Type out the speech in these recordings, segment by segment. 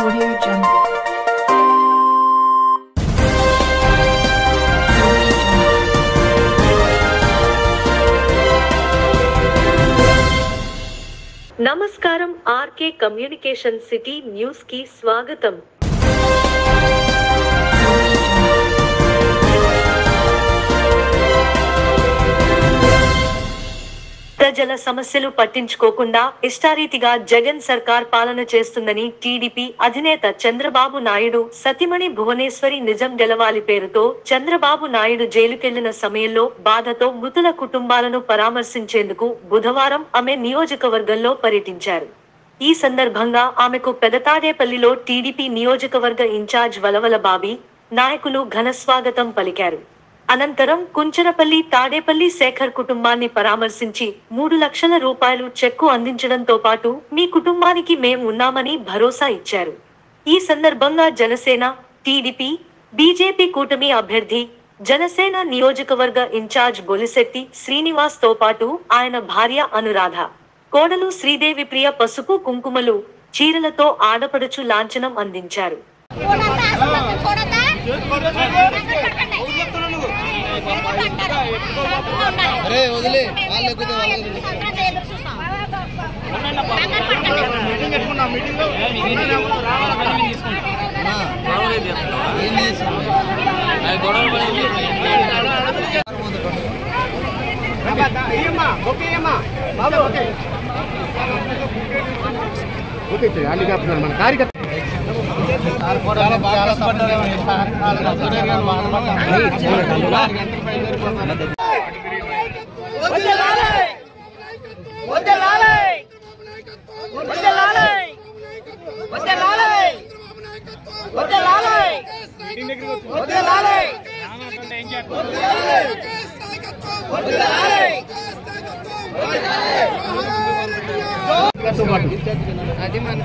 Audio Jungle. నమస్కారం RK communication city news కి స్వాగతం. ప్రజల సమస్యలు పట్టించుకోకుండా ఇష్టారీతిగా జగన్ సర్కార్ పాలన చేస్తుందని టీడీపీ అధినేత చంద్రబాబు నాయుడు సతీమణి భువనేశ్వరి నిజం గెలవాలి పేరుతో చంద్రబాబు నాయుడు జైలుకెళ్లిన సమయంలో బాధతో మృతుల కుటుంబాలను పరామర్శించేందుకు బుధవారం ఆమె నియోజకవర్గంలో పర్యటించారు. ఈ సందర్భంగా ఆమెకు పెదతాడేపల్లిలో టీడీపీ నియోజకవర్గ ఇన్ఛార్జ్ వలవల బాబీ నాయకులు ఘనస్వాగతం పలికారు. అనంతరం కుంచనపల్లి తాడేపల్లి శేఖర్ కుటుంబాన్ని పరామర్శించి 3 లక్షల రూపాయలు చెక్కు అందించడంతో పాటు మీ కుటుంబానికి మేం ఉన్నామని భరోసా ఇచ్చారు. ఈ సందర్భంగా జనసేన, టీడీపీ, బీజేపీ కూటమి అభ్యర్థి, జనసేన నియోజకవర్గ ఇన్ఛార్జ్ బొలిశెట్టి శ్రీనివాస్ తో పాటు ఆయన భార్య అనురాధ, కోడలు శ్రీదేవి ప్రియ పసుపు కుంకుమలు, చీరలతో ఆడపడుచు లాంఛనం అందించారు. అది మన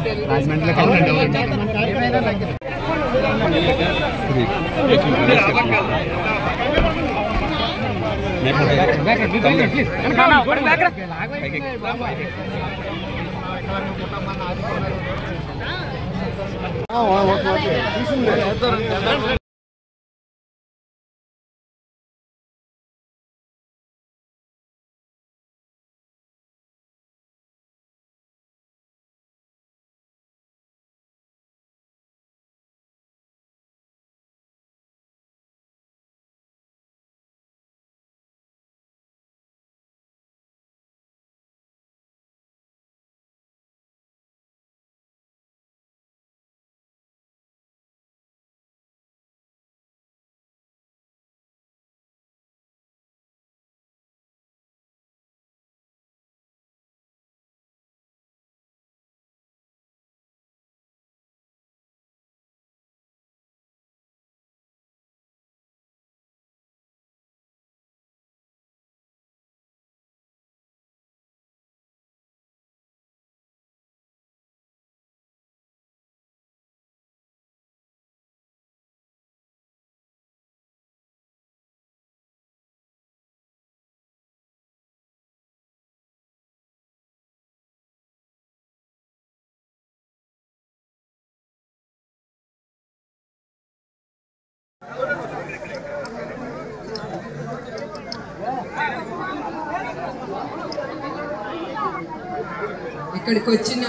ఇక్కడికి వచ్చిన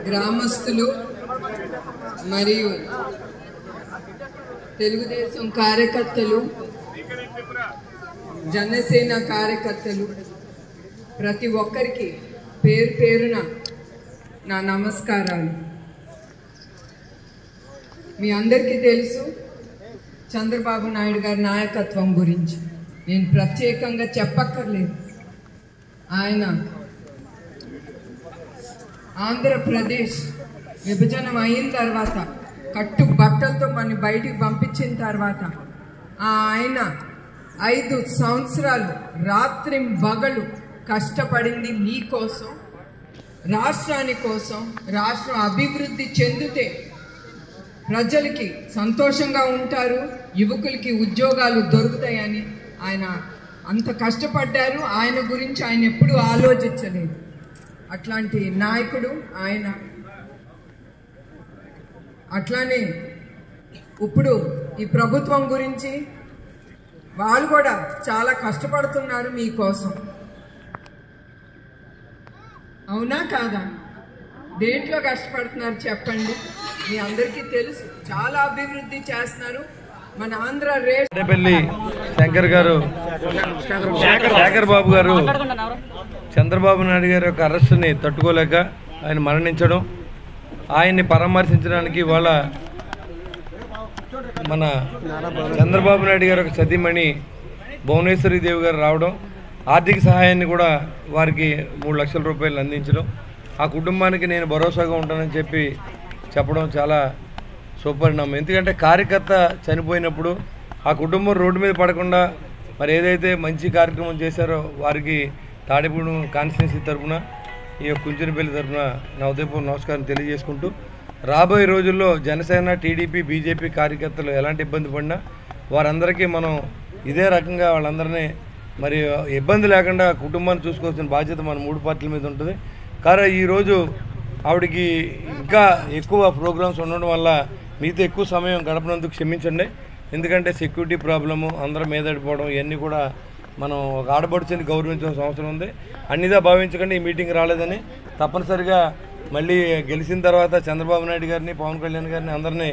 గ్రామస్తులు మరియు తెలుగుదేశం కార్యకర్తలు, జనసేన కార్యకర్తలు ప్రతి ఒక్కరికి పేరు పేరున నా నమస్కారాలు. మీ అందరికీ తెలుసు చంద్రబాబు నాయుడు గారి నాయకత్వం గురించి నేను ప్రత్యేకంగా చెప్పక్కర్లేదు. ఆయన ఆంధ్రప్రదేశ్ విభజన అయిన తర్వాత కట్టు బట్టలతో మన బయటికి పంపించిన తర్వాత ఆయన 5 సంవత్సరాలు రాత్రి పగలు కష్టపడింది మీకోసం, రాష్ట్రాని కోసం. రాష్ట్రం అభివృద్ధి చెందితే ప్రజలకి సంతోషంగా ఉంటారు, యువకులకి ఉద్యోగాలు దొరుకుతాయని ఆయన అంత కష్టపడ్డారు. ఆయన గురించి ఆయన ఎప్పుడూ ఆలోచించలేదు. అట్లాంటి నాయకుడు ఆయన. అట్లానే ఇప్పుడు ఈ ప్రభుత్వం గురించి వాళ్ళు కూడా చాలా కష్టపడుతున్నారు మీకోసం. అవునా కాదా? దేంట్లో కష్టపడుతున్నారు చెప్పండి. మీ అందరికీ తెలుసు, చాలా అభివృద్ధి చేస్తున్నారు. మన ఆంధ్ర తాడేపల్లి శేఖర్ బాబు గారు చంద్రబాబు నాయుడు గారి యొక్క అరెస్టుని తట్టుకోలేక ఆయన మరణించడం, ఆయన్ని పరామర్శించడానికి వాళ్ళ మన చంద్రబాబు నాయుడు గారి యొక్క సతీమణి భువనేశ్వరి దేవి గారు రావడం, ఆర్థిక సహాయాన్ని కూడా వారికి 3 లక్షల రూపాయలు అందించడం, ఆ కుటుంబానికి నేను భరోసాగా ఉంటానని చెప్పడం చాలా సుపరిణామం. ఎందుకంటే కార్యకర్త చనిపోయినప్పుడు ఆ కుటుంబం రోడ్డు మీద పడకుండా మరి ఏదైతే మంచి కార్యక్రమం చేశారో వారికి తాడేపూడి కాన్స్టిట్యున్సీ తరఫున ఈ యొక్క కుంచెనపల్లి తరఫున నా ఉదయపూర్వ నమస్కారం తెలియజేసుకుంటూ, రాబోయే రోజుల్లో జనసేన, టీడీపీ, బీజేపీ కార్యకర్తలు ఎలాంటి ఇబ్బంది పడినా వారందరికీ మనం ఇదే రకంగా వాళ్ళందరినీ మరి ఇబ్బంది లేకుండా కుటుంబాన్ని చూసుకోవాల్సిన బాధ్యత మన 3 పార్టీల మీద ఉంటుంది. కానీ ఈరోజు ఆవిడకి ఇంకా ఎక్కువ ప్రోగ్రామ్స్ ఉండడం వల్ల మీతో ఎక్కువ సమయం గడపనందుకు క్షమించండి. ఎందుకంటే సెక్యూరిటీ ప్రాబ్లము, అందరం మీదడిపోవడం, ఇవన్నీ కూడా మనం ఒక ఆడబడుచుని గౌరవించాల్సిన అవసరం ఉంది. అన్నిదా భావించకండి ఈ మీటింగ్ రాలేదని. తప్పనిసరిగా మళ్ళీ గెలిచిన తర్వాత చంద్రబాబు నాయుడు గారిని, పవన్ కళ్యాణ్ గారిని అందరినీ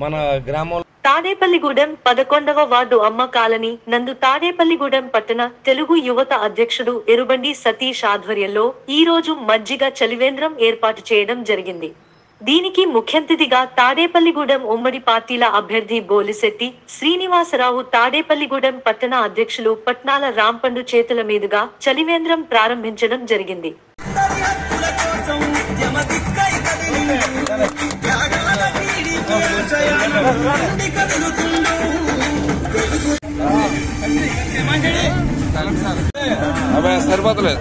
మన గ్రామంలో తాడేపల్లిగూడెం 11వ వార్డు అమ్మ కాలనీ నందు తాడేపల్లిగూడెం పట్టణ తెలుగు యువత అధ్యక్షుడు ఎరుబండి సతీష్ ఆధ్వర్యంలో ఈ రోజు మజ్జిగ చలివేంద్రం ఏర్పాటు చేయడం జరిగింది. దీనికి ముఖ్య అతిథిగా తాడేపల్లిగూడెం ఉమ్మడి పార్టీల అభ్యర్థి బోలిశెట్టి శ్రీనివాసరావు, తాడేపల్లిగూడెం పట్టణ అధ్యక్షులు పట్నాల రాంపండు చేతుల మీదుగా చలివేంద్రం ప్రారంభించడం జరిగింది. సరిపోతలేదు.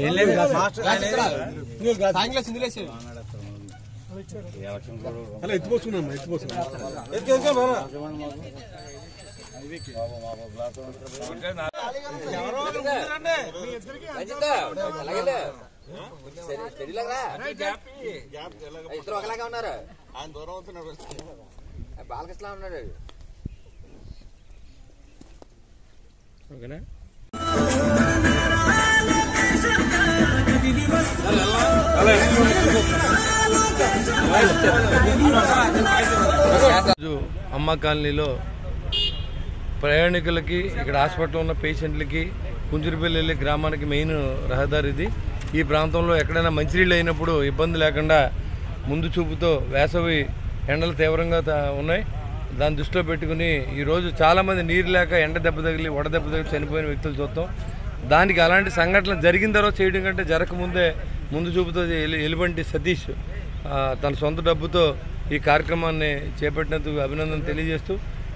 ఏం లేదు ఇద్దరు ఒకలాగా ఉన్నారు. ఆయన దూరం అవుతున్నాడు, బాలకృష్ణ ఉన్నాడు. ఓకేనా? అమ్మ కాలనీలో ప్రయాణికులకి, ఇక్కడ హాస్పిటల్లో ఉన్న పేషెంట్లకి, కుంజురుపల్లి వెళ్ళే గ్రామానికి మెయిన్ రహదారి ఇది. ఈ ప్రాంతంలో ఎక్కడైనా మంచినీళ్ళు అయినప్పుడు ఇబ్బంది లేకుండా ముందు చూపుతో వేసవి ఎండలు తీవ్రంగా ఉన్నాయి. దాన్ని దృష్టిలో పెట్టుకుని ఈరోజు చాలామంది నీరు లేక ఎండ దెబ్బ తగిలి, వడ దెబ్బ తగిలి చనిపోయిన వ్యక్తులు చూస్తాం. దానికి అలాంటి సంఘటనలు జరిగిన తర్వాత చేయడం కంటే జరగకముందే ముందు చూపుతో ఎలుబంటి సతీష్ తన సొంత డబ్బుతో ఈ కార్యక్రమాన్ని చేపట్టినందుకు అభినందన తెలియజేస్తూ,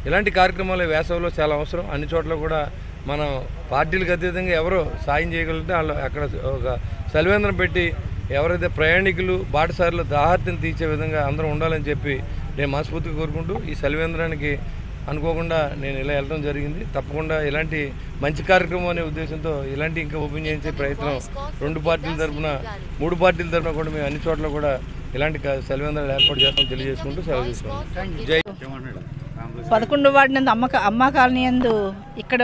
ఇలాంటి కార్యక్రమాలు వేసవిలో చాలా అవసరం. అన్ని చోట్ల కూడా మనం పార్టీలకు అతీతంగా ఎవరో సాయం చేయగలిగితే వాళ్ళు అక్కడ ఒక చలివేంద్రం పెట్టి ఎవరైతే ప్రయాణికులు, బాటసారులు దాహార్తిని తీర్చే విధంగా అందరూ ఉండాలని చెప్పి నేను మనస్ఫూర్తిగా కోరుకుంటూ, ఈ చలివేంద్రానికి అనుకోకుండా నేను ఇలా వెళ్ళడం జరిగింది. తప్పకుండా ఇలాంటి మంచి కార్యక్రమం అనే ఉద్దేశంతో ఇలాంటి ఇంకా ఓపెన్ చేసే ప్రయత్నం 2 పార్టీల తరఫున, 3 పార్టీల తరఫున కూడా మేము అన్ని చోట్ల కూడా ఇలాంటి చలివేంద్రాలు ఏర్పాటు చేస్తామని తెలియజేసుకుంటూ సెలవు తీసుకుంటాం. జై 11వ వార్డు నందు అమ్మ కాలనీ యందు ఇక్కడ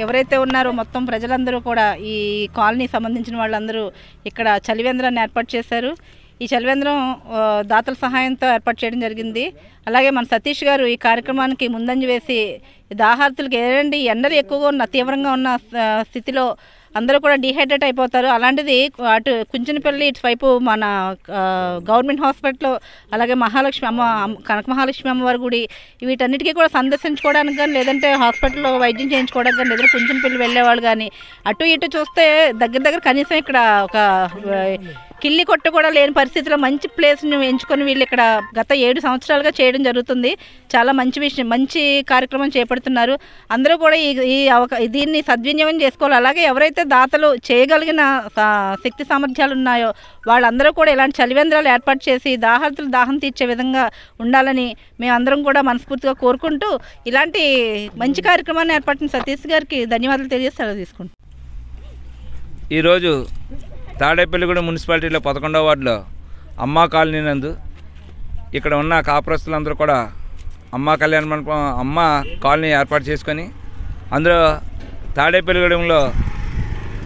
ఎవరైతే ఉన్నారో మొత్తం ప్రజలందరూ కూడా ఈ కాలనీ సంబంధించిన వాళ్ళందరూ ఇక్కడ చలివేంద్రాన్ని ఏర్పాటు చేశారు. ఈ చలివేంద్రం దాతల సహాయంతో ఏర్పాటు చేయడం జరిగింది. అలాగే మన సతీష్ గారు ఈ కార్యక్రమానికి ముందంజ వేసి దాహార్తులకు ఏంటంటే ఎండలు ఎక్కువగా ఉన్న, తీవ్రంగా ఉన్న స్థితిలో అందరూ కూడా డీహైడ్రేట్ అయిపోతారు. అలాంటిది అటు కుంచెనపల్లి ఇటువైపు మన గవర్నమెంట్ హాస్పిటల్, అలాగే మహాలక్ష్మి అమ్మ, కనక మహాలక్ష్మి అమ్మవారి గుడి, వీటన్నిటికీ కూడా సందర్శించుకోవడానికి కానీ, లేదంటే హాస్పిటల్లో వైద్యం చేయించుకోవడానికి కానీ, లేదా కుంచెనపల్లి వెళ్ళేవాళ్ళు కానీ అటు ఇటు చూస్తే దగ్గర కనీసం ఇక్కడ ఒక కిల్లి కొట్టు కూడా లేని పరిస్థితిలో మంచి ప్లేస్ని ఎంచుకొని వీళ్ళు ఇక్కడ గత 7 సంవత్సరాలుగా చేయడం జరుగుతుంది. చాలా మంచి విషయం, మంచి కార్యక్రమం చేపడుతున్నారు. అందరూ కూడా దీన్ని సద్వినియోగం చేసుకోవాలి. అలాగే ఎవరైతే దాతలు చేయగలిగిన శక్తి సామర్థ్యాలు ఉన్నాయో వాళ్ళందరూ కూడా ఇలాంటి చలివేంద్రాలు ఏర్పాటు చేసి దాహార్తులు దాహం తీర్చే విధంగా ఉండాలని మేమందరం కూడా మనస్ఫూర్తిగా కోరుకుంటూ ఇలాంటి మంచి కార్యక్రమాన్ని ఏర్పడిన సతీష్ గారికి ధన్యవాదాలు తెలియజేసి సెలవు తీసుకుంటాం. ఈరోజు తాడేపల్లిగూడెం మున్సిపాలిటీలో 11వ వార్డులో అమ్మా కాలనీ నందు ఇక్కడ ఉన్న కాపురస్తులందరూ కూడా అమ్మా కళ్యాణ మండపం అమ్మ కాలనీ ఏర్పాటు చేసుకొని అందులో తాడేపల్లిగూడెంలో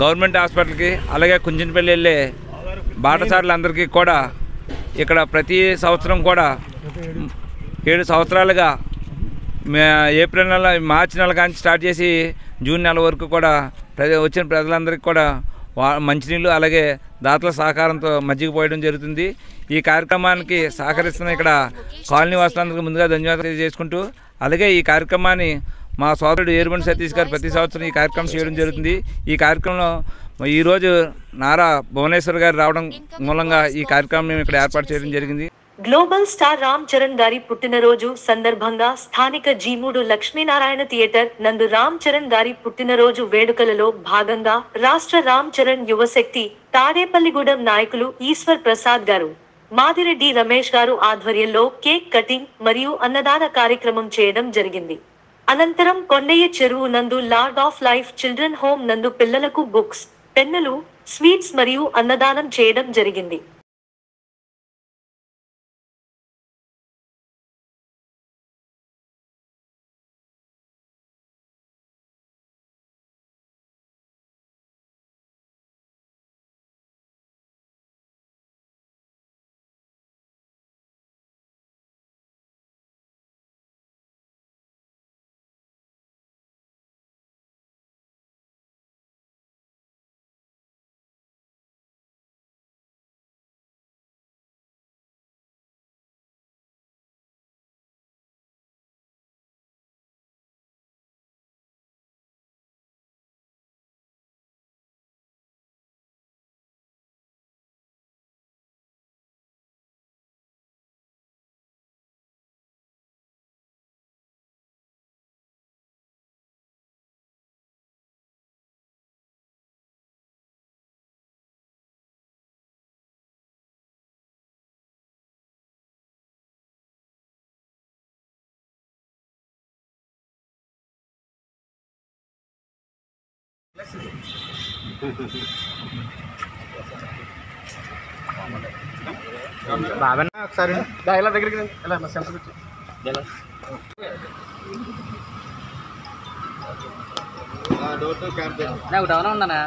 గవర్నమెంట్ హాస్పిటల్కి అలాగే కుంజినపల్లి వెళ్ళే బాటసారులందరికీ కూడా ఇక్కడ ప్రతి సంవత్సరం కూడా 7 సంవత్సరాలుగా ఏప్రిల్ నెల మార్చి నెల కానీ స్టార్ట్ చేసి జూన్ నెల వరకు కూడా వచ్చిన ప్రజలందరికీ కూడా మంచినీళ్ళు అలాగే దాతల సహకారంతో మజ్జిగ పోయడం జరుగుతుంది. ఈ కార్యక్రమానికి సహకరిస్తున్న ఇక్కడ కాలనీ వాసులందరికీ ముందుగా ధన్యవాదాలు తెలియజేసుకుంటూ అలాగే ఈ కార్యక్రమాన్ని మా సోదరుడు ఏరుబండి సతీష్ గారు ప్రతి సంవత్సరం ఈ కార్యక్రమం చేయడం జరుగుతుంది. ఈ కార్యక్రమంలో ఈరోజు నారా భువనేశ్వర్ గారు రావడం మూలంగా ఈ కార్యక్రమం ఇక్కడ ఏర్పాటు చేయడం జరిగింది. గ్లోబల్ స్టార్ రామ్ చరణ్ గారి పుట్టినరోజు సందర్భంగా స్థానిక G3 లక్ష్మీనారాయణ థియేటర్ నందు రామ్ చరణ్ గారి పుట్టినరోజు వేడుకలలో భాగంగా రాష్ట్ర రామ్ చరణ్ యువశక్తి తాడేపల్లిగూడెం నాయకులు ఈశ్వర్ ప్రసాద్ గారు, మాదిరెడ్డి రమేష్ గారు ఆధ్వర్యంలో కేక్ కటింగ్ మరియు అన్నదాన కార్యక్రమం చేయడం జరిగింది. అనంతరం కొండయ్య చెరువు నందు lord of life children home నందు పిల్లలకు బుక్స్, పెన్నులు, స్వీట్స్ మరియు అన్నదానం చేయడం జరిగింది. ఒకసారి ఇలా దగ్గరికి ఇలా సెంటర్ వచ్చి డోర్ టు క్యాంప్ నాకు డౌన్ ఉన్నానా.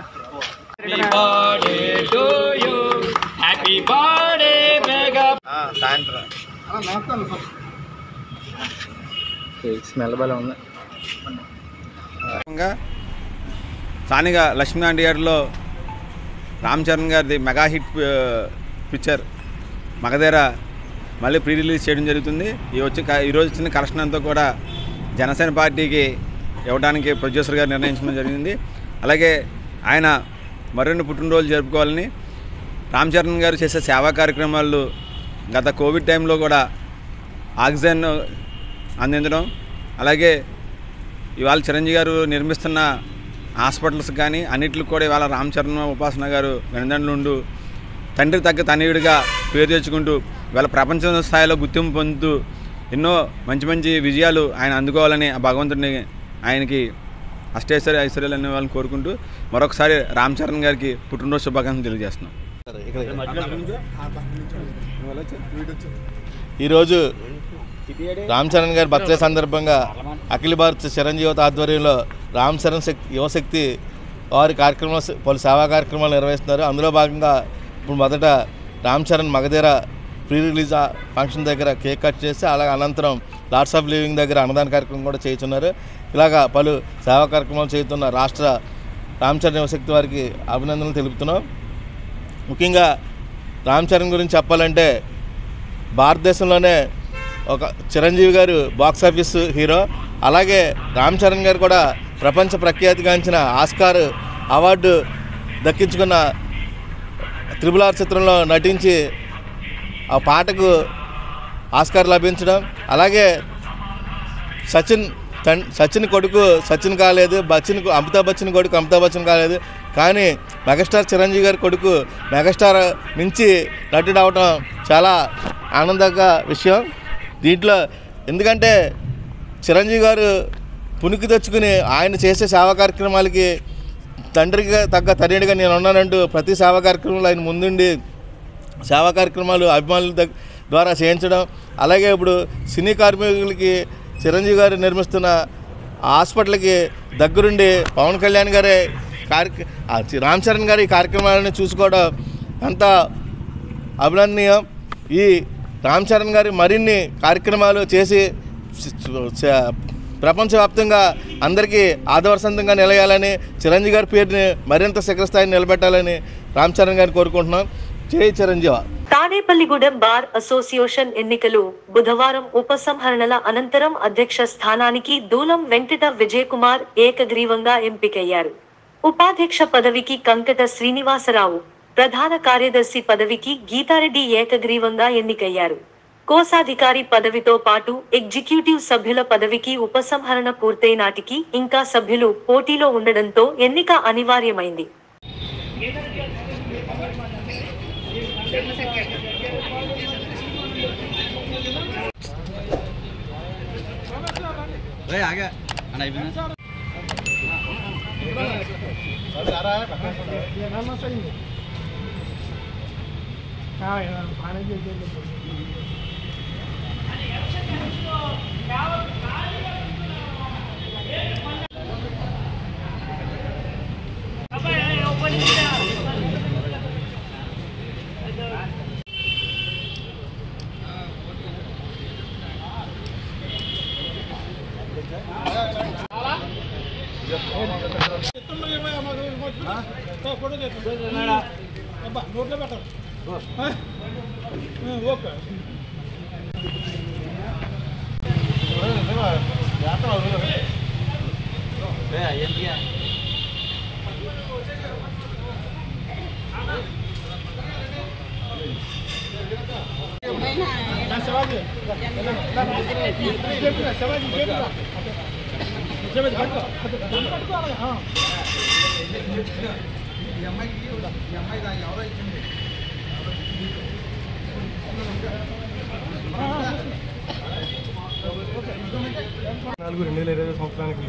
సాయంత్రం స్మెల్ బాగా ఉంది. స్థానిక లక్ష్మీనారాయణ థియేటర్లో రామ్ చరణ్ గారిది మెగా హిట్ పిక్చర్ మగధీర మళ్ళీ ప్రీ రిలీజ్ చేయడం జరుగుతుంది. ఈరోజు వచ్చిన కలెక్షన్ అంతా కూడా జనసేన పార్టీకి ఇవ్వడానికి ప్రొడ్యూసర్ గారు నిర్ణయించడం జరిగింది. అలాగే ఆయన మరిన్ని పుట్టినరోజులు జరుపుకోవాలని రామ్ చరణ్ గారు చేసే సేవా కార్యక్రమాలు గత కోవిడ్ టైంలో కూడా ఆక్సిజన్ అందించడం, అలాగే ఇవాళ చిరంజీవి గారు నిర్మిస్తున్న హాస్పిటల్స్ కానీ అన్నింటికి కూడా ఇవాళ రామ్ చరణ్ ఉపాసన గారు వెనుదండ్లుండు తండ్రి తగ్గ తనయుడిగా పేరు తెచ్చుకుంటూ ఇవాళ ప్రపంచ స్థాయిలో గుర్తింపు పొందుతూ ఎన్నో మంచి మంచి విజయాలు ఆయన అందుకోవాలని ఆ భగవంతుడిని ఆయనకి ఐశ్వర్యాలు అనే వాళ్ళని కోరుకుంటూ మరొకసారి రామ్ చరణ్ గారికి పుట్టినరోజు శుభాకాంక్షలు తెలియజేస్తున్నాం. ఈరోజు రామ్ చరణ్ గారి బర్త్డే సందర్భంగా అఖిల భారత చిరంజీవి ఆధ్వర్యంలో రామ్ చరణ్ యువశక్తి వారి కార్యక్రమాలు పలు సేవా కార్యక్రమాలు నిర్వహిస్తున్నారు. అందులో భాగంగా ఇప్పుడు మొదట Ram Charan Magadheera pre release function దగ్గర కేక్ కట్ చేసి అలాగే అనంతరం లార్డ్స్ ఆఫ్ లివింగ్ దగ్గర అన్నదాన కార్యక్రమం కూడా చేస్తున్నారు. ఇలాగా పలు సేవా కార్యక్రమాలు చేస్తున్న రాష్ట్ర రామ్ చరణ్ యువశక్తి వారికి అభినందనలు తెలుపుతున్నాం. ముఖ్యంగా రామ్ చరణ్ గురించి చెప్పాలంటే భారతదేశంలోనే ఒక చిరంజీవి గారు బాక్సాఫీస్ హీరో, అలాగే రామ్ చరణ్ గారు కూడా ప్రపంచ ప్రఖ్యాతిగాంచిన ఆస్కార్ అవార్డు దక్కించుకున్న RRR చిత్రంలో నటించి ఆ పాటకు ఆస్కార్ లభించడం, అలాగే సచిన్ కొడుకు సచిన్ కాలేదు, అమితాబ్ బచ్చన్ కొడుకు అమితాబ్ బచ్చన్ కాలేదు, కానీ మెగాస్టార్ చిరంజీవి గారి కొడుకు మెగాస్టార్ నుంచి నటుడు అవటం చాలా ఆనందంగా విషయం. దీంట్లో ఎందుకంటే చిరంజీవి గారు పునికి తెచ్చుకుని ఆయన చేసే సేవా కార్యక్రమాలకి తండ్రికి తగ్గ తనయుడిగా నేను ఉన్నానంటూ ప్రతి సేవా కార్యక్రమంలో ఆయన ముందుండి సేవా కార్యక్రమాలు అభిమానుల ద్వారా చేయించడం, అలాగే ఇప్పుడు సినీ కార్మికులకి చిరంజీవి గారు నిర్మిస్తున్న హాస్పిటల్కి దగ్గరుండి పవన్ కళ్యాణ్ గారే రామ్ చరణ్ గారు ఈ కార్యక్రమాలను చూసుకోవడం అంత అభినందనీయం. ఈ రామ్ చరణ్ గారి మరిన్ని కార్యక్రమాలు చేసి ప్రపంచవ్యాప్తంగా అందరికీ ఆదర్శవంతంగా నిలయాలని, చిరంజీవి గారి పేరుని మరింత శిఖరస్థాయిని నిలబెట్టాలని రామ్ చరణ్ గారిని కోరుకుంటున్నాం. జై చిరంజీవి. తాడేపల్లిగూడెం బార్ అసోసియేషన్ ఎన్నికలు బుధవారం ఉపసంహరణల అనంతరం అధ్యక్ష స్థానానికి దూలం వెంకట విజయకుమార్ ఏకగ్రీవంగా ఎంపికయ్యారు. ఉపాధ్యక్ష పదవికి కంకట శ్రీనివాసరావు, ప్రధాన కార్యదర్శి పదవికి గీతారెడ్డి ఏకగ్రీవంగా ఎన్నికయ్యారు. కోశాధికారి పదవితో పాటు ఎగ్జిక్యూటివ్ సభ్యుల పదవికి ఉపసంహరణ పూర్తయి నాటికి ఇంకా సభ్యులు పోటీలో ఉండడంతో ఎన్నిక అనివార్యమైంది. నాలుగు 2020 సంవత్సరానికి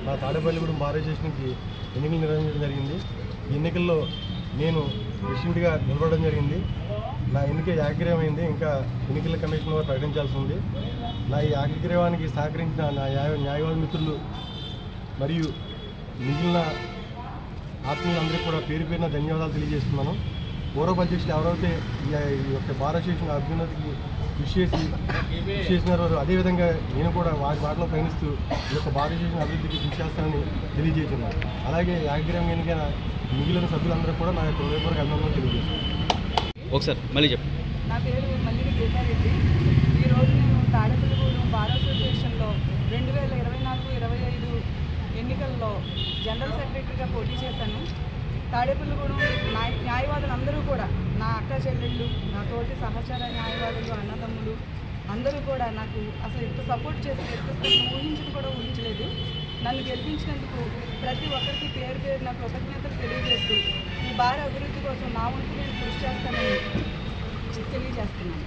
మా తాడేపల్లిగూడెం బార్ అసోసియేషన్కి ఎన్నికలు నిర్వహించడం జరిగింది. ఈ ఎన్నికల్లో నేను ప్రెసిడెంట్గా నిలబడడం జరిగింది. నా ఎన్నిక ఏకగ్రీవమైంది. ఇంకా ఎన్నికల కమిషన్ వారు ప్రకటించాల్సి ఉంది. నా ఈ ఏకగ్రీవానికి సహకరించిన నా న్యాయవాద మిత్రులు మరియు మిగిలిన ఆత్మీయులందరికీ కూడా పేరు పేరున ధన్యవాదాలు తెలియజేస్తున్నాను. పూర్వ అధ్యక్షులు ఎవరైతే ఈ యొక్క బార్ అసోసియేషన్ అభ్యున్నతికి కృషి చేసినారో అదేవిధంగా నేను కూడా వారి బాటలో పయనిస్తూ ఈ యొక్క బార్ అసోసియేషన్ అభివృద్ధికి కృషి చేస్తానని తెలియజేస్తున్నాను. అలాగే ఏకగ్రీవం ఎన్నికైన మిగిలిన సభ్యులందరూ కూడా నా యొక్క హృదయపూర్వక అభినందనలు తెలియజేస్తున్నాను. ఒకసారి మళ్ళీ చెప్పండి. నా పేరు మల్లిడి గీతారెడ్డి. ఈరోజు నేను తాడేపల్లిగూడెం బార్ అసోసియేషన్లో 2024-25 ఎన్నికల్లో జనరల్ సెక్రటరీగా పోటీ చేశాను. తాడేపల్లిగూడెం న్యాయవాదులందరూ కూడా, నా అక్క చెల్లెళ్ళు, నా తోటి సహచర న్యాయవాదులు, అన్నదమ్ములు అందరూ కూడా నాకు అసలు ఎంత సపోర్ట్ చేసి ఊహించడం కూడా ఊహించలేదు. నన్ను గెలిపించినందుకు ప్రతి ఒక్కరికి పేరు పేరున కృతజ్ఞతలు తెలియజేస్తూ ఈ బార్ అభివృద్ధి కోసం నా వంతు నేను కృషి చేస్తానని తెలియజేస్తున్నాను.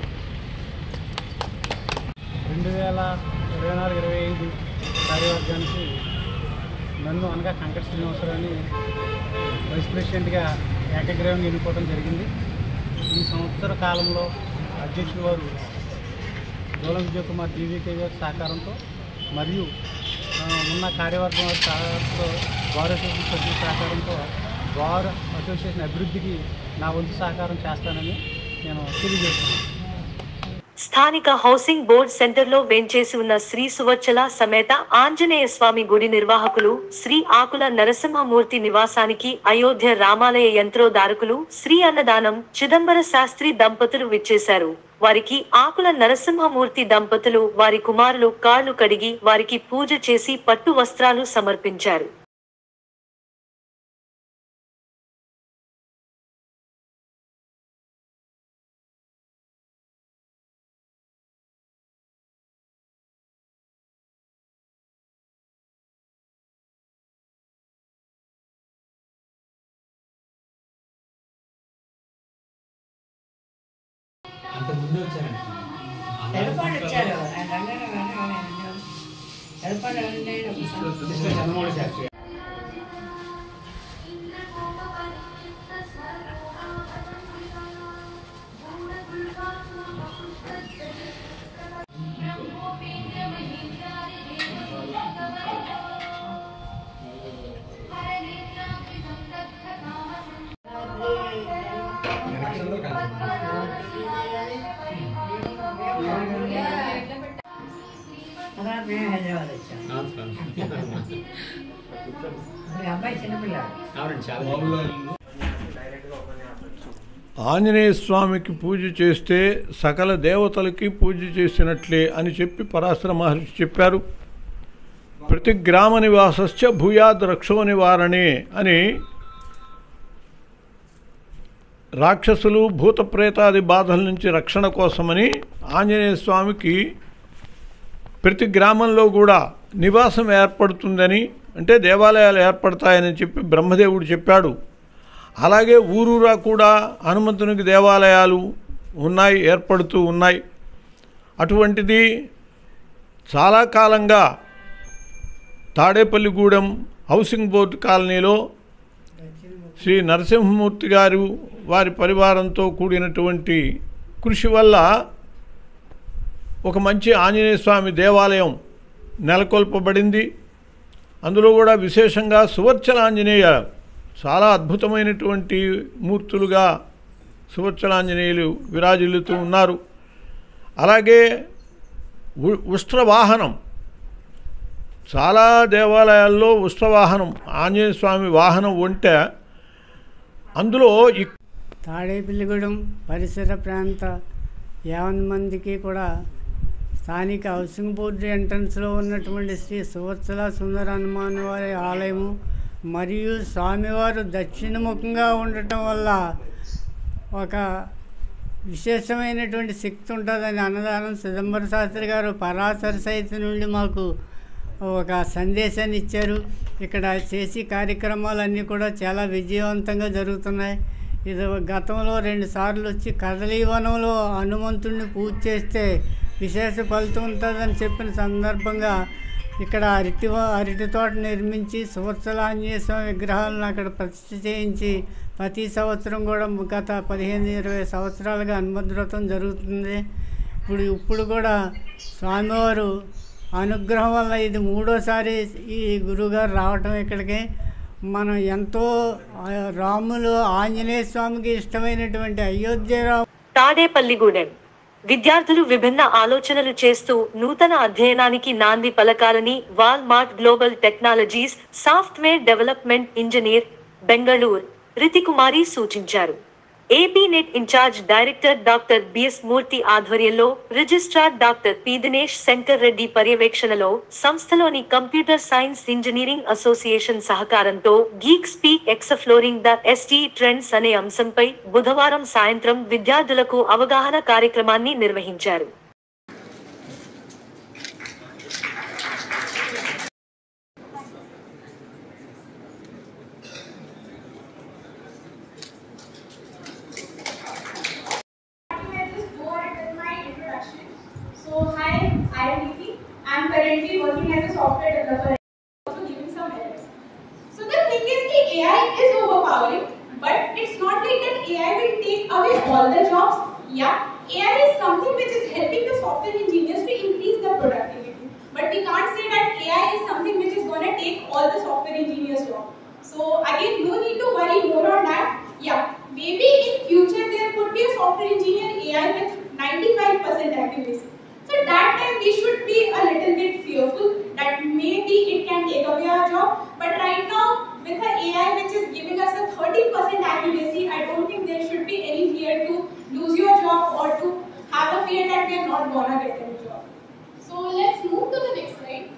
2024-25 కార్యవర్గానికి నన్ను అనగా కంకట శ్రీనివాసరావుని వైస్ ప్రెసిడెంట్గా ఏకగ్రీవంగా ఎన్నుకోవడం జరిగింది. ఈ సంవత్సర కాలంలో అధ్యక్షుల వారు దూలం విజయకుమార్ DVK గారి సహకారంతో మరియు ఉన్న కార్యవర్గం వారి సహకారంతో బార్ అసోసియేషన్ సభ్యుల సహకారంతో బార్ అసోసియేషన్ అభివృద్ధికి నా వంతు సహకారం చేస్తానని నేను తెలియజేస్తున్నాను. స్థానిక హౌసింగ్ బోర్డ్ సెంటర్లో వేంచేసి ఉన్న శ్రీ సువచ్చల సమేత ఆంజనేయ స్వామి గుడి నిర్వాహకులు శ్రీ ఆకుల నరసింహమూర్తి నివాసానికి అయోధ్య రామాలయ యంత్రోధారకులు శ్రీ అన్నదానం చిదంబర శాస్త్రి దంపతులు విచ్చేశారు. వారికి ఆకుల నరసింహమూర్తి దంపతులు వారి కుమారులు కాళ్లు కడిగి వారికి పూజ చేసి పట్టు వస్త్రాలు సమర్పించారు. ఎడపాడు వచ్చారు ఎడపాడు చంద్రమౌళి శాస్త్రి హైదరాబాద్ వచ్చాను అబ్బాయి చిన్నపిల్లాడు. ఆంజనేయ స్వామికి పూజ చేస్తే సకల దేవతలకి పూజ చేసినట్లే అని చెప్పి పరాశర మహర్షి చెప్పారు. ప్రతి గ్రామ నివాసశ్చ భూయాద్ రక్షో నివారణే అని రాక్షసులు భూత ప్రేతాది బాధల నుంచి రక్షణ కోసమని ఆంజనేయ స్వామికి ప్రతి గ్రామంలో కూడా నివాసం ఏర్పడుతుందని, అంటే దేవాలయాలు ఏర్పడతాయని చెప్పి బ్రహ్మదేవుడు చెప్పాడు. అలాగే ఊరూరా కూడా హనుమంతునికి దేవాలయాలు ఉన్నాయి, ఏర్పడుతూ ఉన్నాయి. అటువంటిది చాలా కాలంగా తాడేపల్లిగూడెం హౌసింగ్ బోర్డు కాలనీలో శ్రీ నరసింహమూర్తి గారు వారి పరివారంతో కూడినటువంటి కృషి వల్ల ఒక మంచి ఆంజనేయ స్వామి దేవాలయం నెలకొల్పబడింది. అందులో కూడా విశేషంగా సువర్చల ఆంజనేయ చాలా అద్భుతమైనటువంటి మూర్తులుగా సువర్చలాంజనేయులు విరాజిల్లుతూ ఉన్నారు. అలాగే ఉష్ట్రవాహనం, చాలా దేవాలయాల్లో ఉష్ట్రవాహనం ఆంజనేయ స్వామి వాహనం ఉంటే అందులో తాడేపల్లిగూడెం పరిసర ప్రాంత 50 మందికి కూడా స్థానిక హౌసింగ్ బోర్డు ఎంట్రన్స్లో ఉన్నటువంటి శ్రీ సువర్చల సుందర హనుమాన్ వారి ఆలయము మరియు స్వామివారు దక్షిణముఖంగా ఉండటం వల్ల ఒక విశేషమైనటువంటి శక్తి ఉంటుందని అన్నదానం చిదంబర శాస్త్రి గారు పరాశర సహిత నుండి మాకు ఒక సందేశాన్ని ఇచ్చారు. ఇక్కడ చేసి కార్యక్రమాలన్నీ కూడా చాలా విజయవంతంగా జరుగుతున్నాయి. ఇది గతంలో 2 సార్లు వచ్చి కదలీవనంలో హనుమంతుడిని పూజ చేస్తే విశేష ఫలితం ఉంటుందని చెప్పిన సందర్భంగా ఇక్కడ అరటి తోట నిర్మించి సువర్చల ఆంజనేయ స్వామి విగ్రహాలను అక్కడ ప్రతిష్ఠ చేయించి ప్రతి సంవత్సరం కూడా గత 15-20 సంవత్సరాలుగా హనుమంతవ్రతం జరుగుతుంది. ఇప్పుడు కూడా స్వామివారు అనుగ్రహం వల్ల ఇది 3వసారి ఈ గురువుగారు రావటం ఇక్కడికి. మనం ఎంతో రాములు ఆంజనేయ స్వామికి ఇష్టమైనటువంటి అయోధ్యరావు తాడేపల్లిగూడెం విద్యార్థులు విభిన్న ఆలోచనలు చేస్తూ నూతన అధ్యయనానికి నాంది పలకాలని Walmart global technologies software development engineer Bengaluru Ritikumari సూచించారు. AP net incharge director doctor BS Murthy ఆధ్వర్యంలో registrar doctor P Dinesh Shankar Reddy పర్యవేక్షణలో సంస్థలోని కంప్యూటర్ సైన్స్ ఇంజనీరింగ్ అసోసియేషన్ సహకారంతో గీక్ స్పీక్ ఎక్స్ప్లోరింగ్ ద ఎస్టీ ట్రెండ్స్ అనే అంశంపై బుధవారం సాయంత్రం విద్యార్థులకు అవగాహన కార్యక్రమాన్ని నిర్వహించారు. So hi, I am Niti. I am currently working as a software developer. Also giving some errors. So the thing is that AI is overpowering, but it's not like that AI will take away all the jobs. Yeah, AI is something which is helping the software engineers to increase their productivity. But we can't say that AI is something which is going to take all the software engineers' job. So again, no need to worry more on that. Yeah, maybe in future there could be a software engineer AI with 95% accuracy. So that time we should be a little bit fearful that maybe it can take away our job. But right now with the AI which is giving us a 30% accuracy, I don't think there should be any fear to lose your job or to have a fear that we are not gonna get any job. So let's move to the next slide.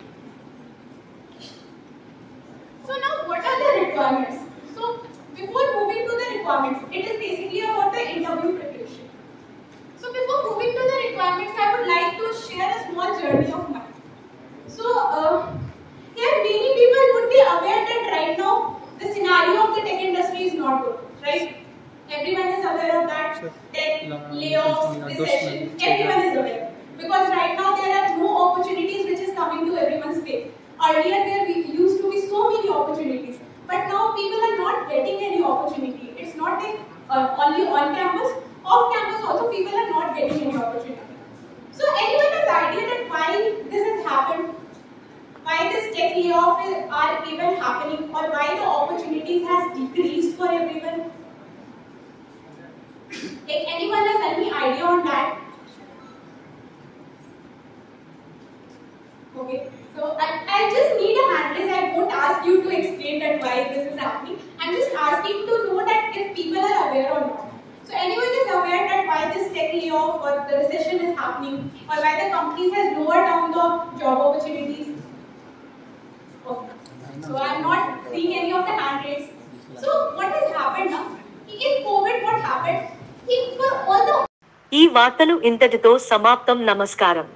So now what are the requirements? So before moving to the requirements, it is basically about the interview preparation. So before moving to the requirements, I would like to share a small journey of mine. So here many people would be aware that right now the scenario of the tech industry is not good, right? Everyone is aware of that. Tech, layoffs, recession, everyone is aware. Because right now there are no opportunities which is coming to everyone's way. Earlier there used to be so many opportunities, but now people are not getting any opportunity. It's not like only on campus, off campus also people are not getting any opportunity. So anyone has idea that why this has happened? Why this tech layoff are even happening, or why the opportunities has decreased for everyone? Like anyone has any idea on that? Okay, so I just need a hand raise. I won't ask you to explain that why this is happening. I'm just asking to know that if people are aware or not. So anyone is aware that why this tech layoff or the recession is happening, or why the companies has lowered down the job opportunities? Okay. So I'm not seeing any of the hand raise. So what has happened now? In COVID, what happened? For all the ఈ వార్తలు ఇంతటితో సమాప్తం. నమస్కారం.